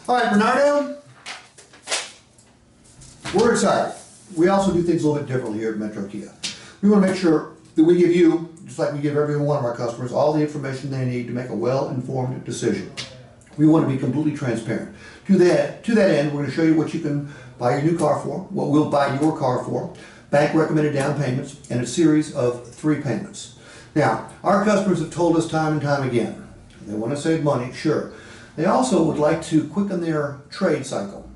All right, Bernardo, we're excited. We also do things a little bit differently here at Metro Kia. We want to make sure that we give you, just like we give every one of our customers, all the information they need to make a well-informed decision. We want to be completely transparent. To that end, we're going to show you what you can buy your new car for, what we'll buy your car for, bank recommended down payments, and a series of 3 payments. Now, our customers have told us time and time again, they want to save money, sure. They also would like to quicken their trade cycle,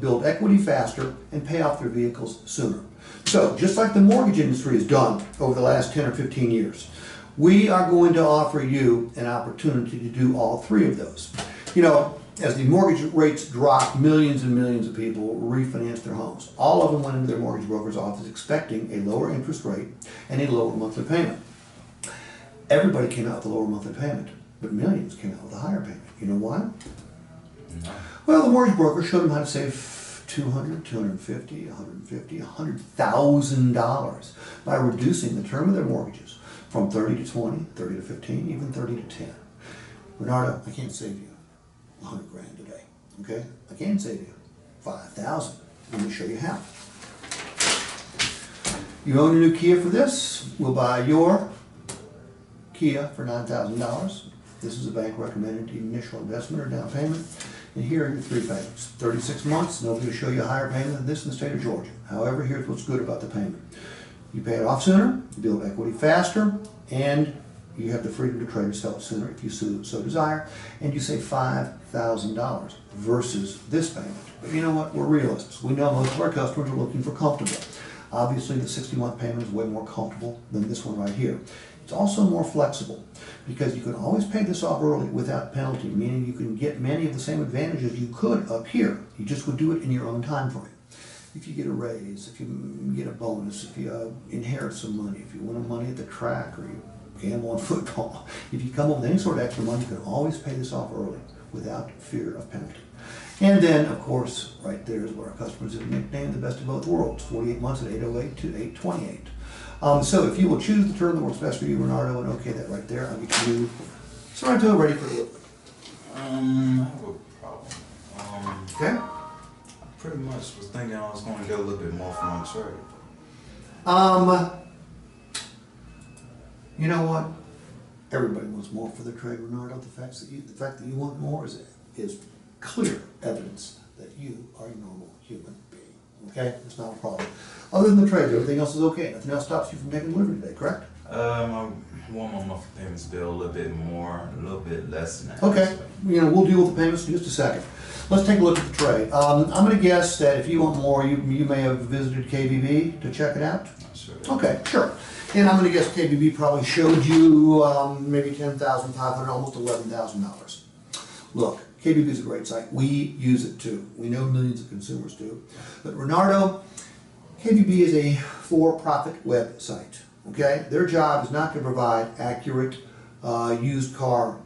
build equity faster, and pay off their vehicles sooner. So, just like the mortgage industry has done over the last 10 or 15 years, we are going to offer you an opportunity to do all 3 of those. You know, as the mortgage rates drop, millions and millions of people refinance their homes. All of them went into their mortgage broker's office expecting a lower interest rate and a lower monthly payment. Everybody came out with a lower monthly payment, but millions came out with a higher payment. You know why? No. Well, the mortgage broker showed them how to save $200, $250, $150, $100,000 by reducing the term of their mortgages from 30 to 20, 30 to 15, even 30 to 10. Bernardo, I can't save you 100 grand today, okay? I can save you 5,000. Let me show you how. You own a new Kia for this. We'll buy your Kia for $9,000. This is a bank recommended initial investment or down payment. And here are your 3 payments. 36 months, nobody will show you a higher payment than this in the state of Georgia. However, here's what's good about the payment. You pay it off sooner, you build equity faster, and you have the freedom to trade or sell it sooner if you so desire, and you save $5,000 versus this payment. But you know what? We're realists. We know most of our customers are looking for comfortable. Obviously, the 60-month payment is way more comfortable than this one right here. It's also more flexible because you can always pay this off early without penalty, meaning you can get many of the same advantages you could up here. You just would do it in your own time frame. If you get a raise, if you get a bonus, if you inherit some money, if you win money at the track or you gamble on football, if you come up with any sort of extra money, you can always pay this off early without fear of penalty. And then, of course, right there is what our customers have nicknamed the best of both worlds, 48 months at 808 to 828. So if you will choose the term that works best for you, Bernardo, and okay that right there, I'll get you Sorrento ready for the I have a problem. okay? I pretty much was thinking I was going to get a little bit more from my trade. You know what? Everybody wants more for their trade, Bernardo. The fact that you want more is clear evidence that you are a normal human being. Okay? It's not a problem. Other than the trade, everything else is okay. Nothing else stops you from taking delivery today, correct? I want my monthly payments bill a little bit more, a little bit less than that. Okay. You know, we'll deal with the payments in just a second. Let's take a look at the trade. I'm going to guess that if you want more, you may have visited KBB to check it out. Sure. Okay, sure. And I'm going to guess KBB probably showed you maybe $10,500, almost $11,000. Look, KBB is a great site. We use it too. We know millions of consumers do. But Bernardo, KBB is a for-profit website. Okay, their job is not to provide accurate used car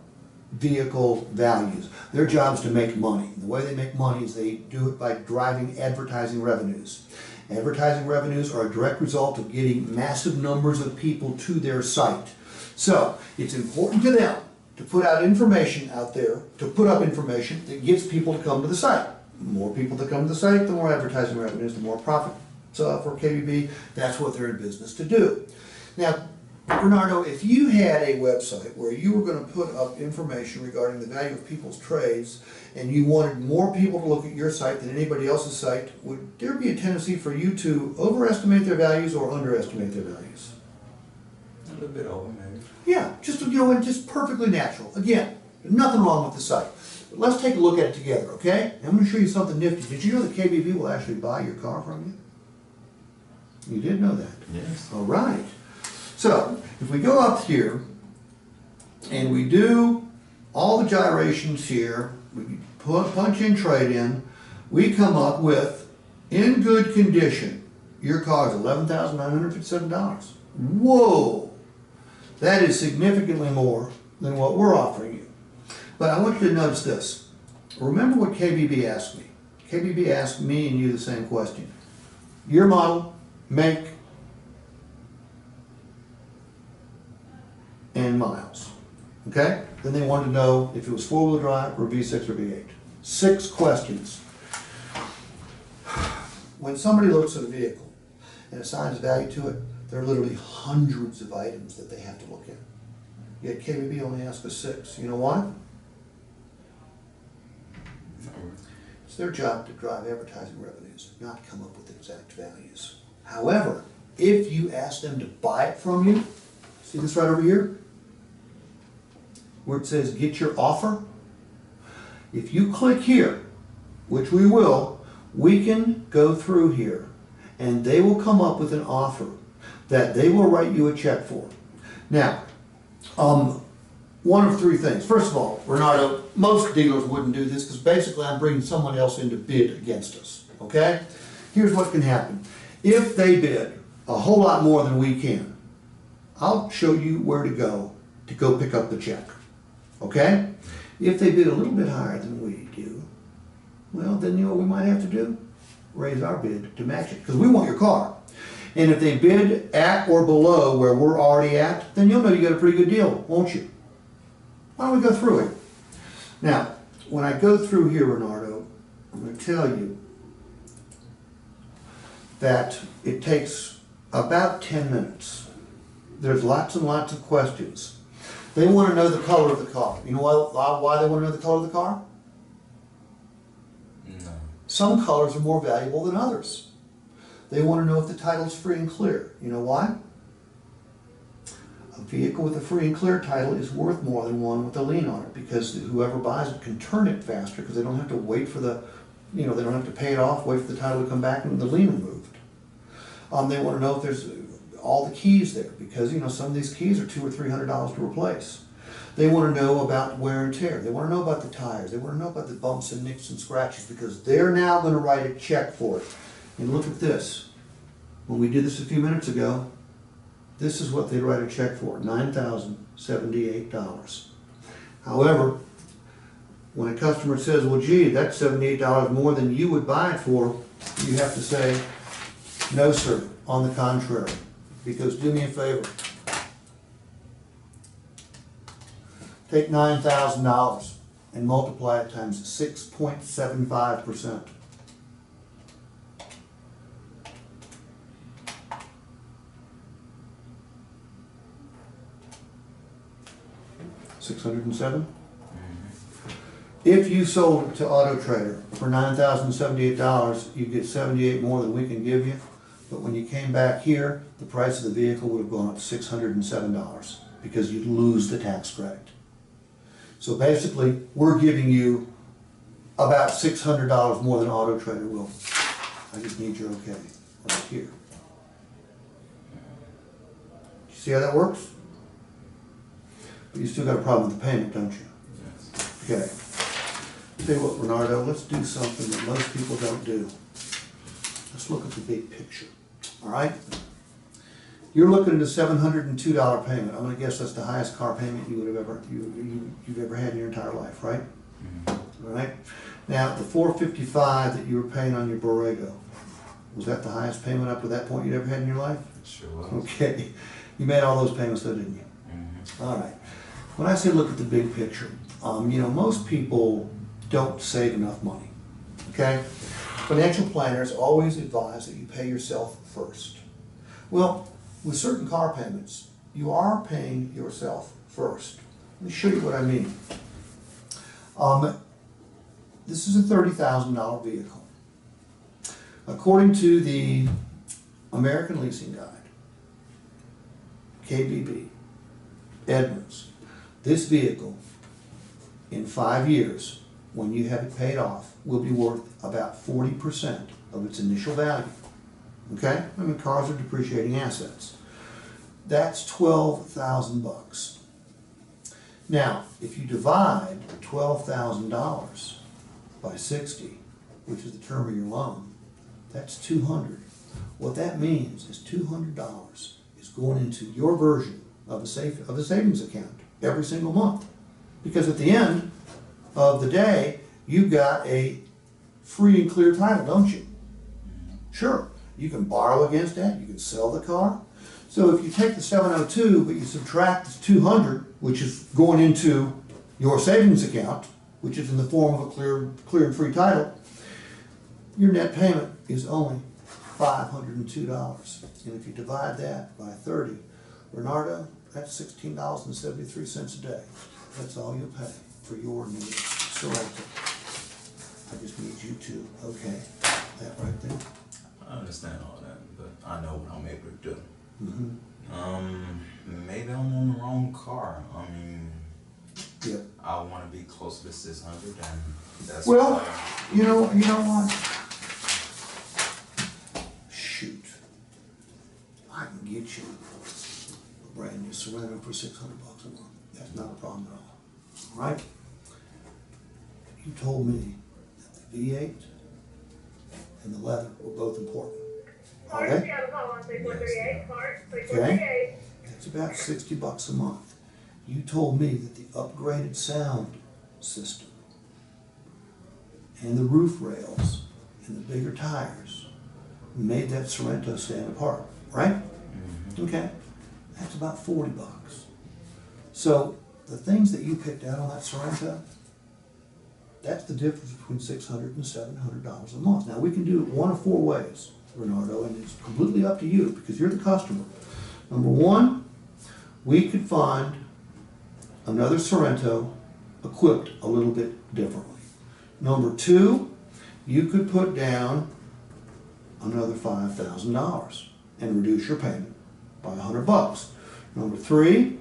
vehicle values. Their job is to make money. The way they make money is they do it by driving advertising revenues. Advertising revenues are a direct result of getting massive numbers of people to their site. So it's important to them to put out information out there, to put up information that gets people to come to the site. The more people that come to the site, the more advertising revenues, the more profit for KBB. That's what they're in business to do. Now, Bernardo, if you had a website where you were going to put up information regarding the value of people's trades and you wanted more people to look at your site than anybody else's site, would there be a tendency for you to overestimate their values or underestimate their values? A little bit over, maybe. Yeah, just, you know, just perfectly natural. Again, there's nothing wrong with the site. But let's take a look at it together, okay? I'm going to show you something nifty. Did you know that KBB will actually buy your car from you? You did know that? Yes. All right. So, if we go up here and we do all the gyrations here, we punch in trade in, we come up with, in good condition, your car is $11,957. Whoa! That is significantly more than what we're offering you. But I want you to notice this. Remember what KBB asked me. KBB asked me and you the same question. Your model, make, and miles. Okay? Then they wanted to know if it was 4-wheel drive or V6 or V8. 6 questions. When somebody looks at a vehicle and assigns value to it, there are literally hundreds of items that they have to look at. Yet KBB only asks us 6. You know why? It's their job to drive advertising revenues, not come up with exact values. However, if you ask them to buy it from you, see this right over here? Where it says get your offer? If you click here, which we will, we can go through here and they will come up with an offer that they will write you a check for. Now, one of 3 things. First of all, Bernardo, most dealers wouldn't do this because basically I'm bringing someone else in to bid against us, okay? Here's what can happen. If they bid a whole lot more than we can, I'll show you where to go pick up the check, okay? If they bid a little bit higher than we do, well, then you know what we might have to do? Raise our bid to match it because we want your car. And if they bid at or below where we're already at, then you'll know you got a pretty good deal, won't you? Why don't we go through it? Now, when I go through here, Bernardo, I'm going to tell you that it takes about 10 minutes. There's lots and lots of questions. They want to know the color of the car. You know why they want to know the color of the car? No. Some colors are more valuable than others. They want to know if the title's free and clear. You know why? A vehicle with a free and clear title is worth more than one with a lien on it because whoever buys it can turn it faster because they don't have to wait for the, they don't have to pay it off, wait for the title to come back and the lien removed. They want to know if there's all the keys there because, some of these keys are $200 or $300 to replace. They want to know about wear and tear. They want to know about the tires. They want to know about the bumps and nicks and scratches because they're now going to write a check for it. And look at this. When we did this a few minutes ago, this is what they write a check for, $9,078. However, when a customer says, well, gee, that's $78 more than you would buy it for, you have to say, no, sir, on the contrary. Because do me a favor. Take $9,000 and multiply it times 6.75%. $607? If you sold it to Auto Trader for $9,078, you get $78 more than we can give you. But when you came back here, the price of the vehicle would have gone up $607 because you'd lose the tax credit. So basically, we're giving you about $600 more than Auto Trader will. I just need your okay right here. You see how that works? But you still got a problem with the payment, don't you? Yes. Okay. Tell you what, Bernardo, let's do something that most people don't do. Let's look at the big picture. All right? You're looking at a $702 payment. I'm going to guess that's the highest car payment you would have you've ever had in your entire life, right? Mm-hmm. All right. Now, the $455 that you were paying on your Borrego, was that the highest payment up to that point you'd ever had in your life? It sure was. Okay. You made all those payments though, didn't you? Mm-hmm. All right. When I say look at the big picture, most people don't save enough money, okay? Financial planners always advise that you pay yourself first. Well, with certain car payments, you are paying yourself first. Let me show you what I mean. This is a $30,000 vehicle. According to the American Leasing Guide, KBB, Edmunds, this vehicle in 5 years, when you have it paid off, will be worth about 40% of its initial value. Okay? I mean, cars are depreciating assets. That's $12,000. Now, if you divide $12,000 by 60, which is the term of your loan, that's $200. What that means is $200 is going into your version of the savings account every single month. Because at the end of the day, you've got a free and clear title, don't you? Sure, you can borrow against that, you can sell the car. So if you take the 702, but you subtract the 200, which is going into your savings account, which is in the form of a clear and free title, your net payment is only $502. And if you divide that by 30, Bernardo, that's $16.73 a day. That's all you'll pay for your new Sorento. I just need you to okay that right there. I understand all that, but I know what I'm able to do. Mm-hmm. Maybe I'm on the wrong car. I mean, Yep. I want to be closer to 600, and that's Well, why. you know what? Shoot. I can get you a brand new Sorento for $600 a month. That's not a problem at all. All right? You told me that the V8 and the leather were both important. Are they? Okay. That's about $60 a month. You told me that the upgraded sound system and the roof rails and the bigger tires made that Sorento stand apart, right? Mm-hmm. Okay. That's about $40. So the things that you picked out on that Sorento, that's the difference between $600 and $700 a month. Now we can do it one of four ways, Bernardo, and it's completely up to you because you're the customer. Number one, we could find another Sorento equipped a little bit differently. Number two, you could put down another $5,000 and reduce your payment by $100. Number three,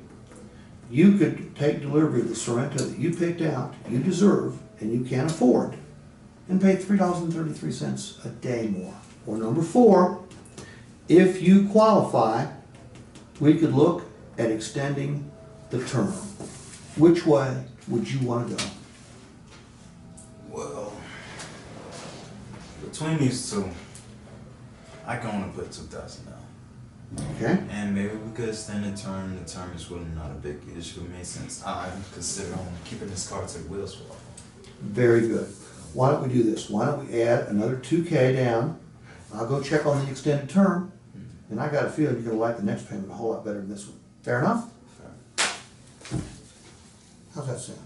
you could take delivery of the Sorento that you picked out, you deserve, and you can't afford, and pay $3.33 a day more. Or number four, if you qualify, we could look at extending the term. Which way would you want to go? Well, between these two, I can only put 2,000 down. Okay? And maybe we could extend the term. The term is really not a big issue to me since I consider on keeping this car to the wheels fall. Very good. Why don't we do this? Why don't we add another $2,000 down? I'll go check on the extended term, and I got a feeling you're going to like the next payment a whole lot better than this one. Fair enough? Fair. How's that sound?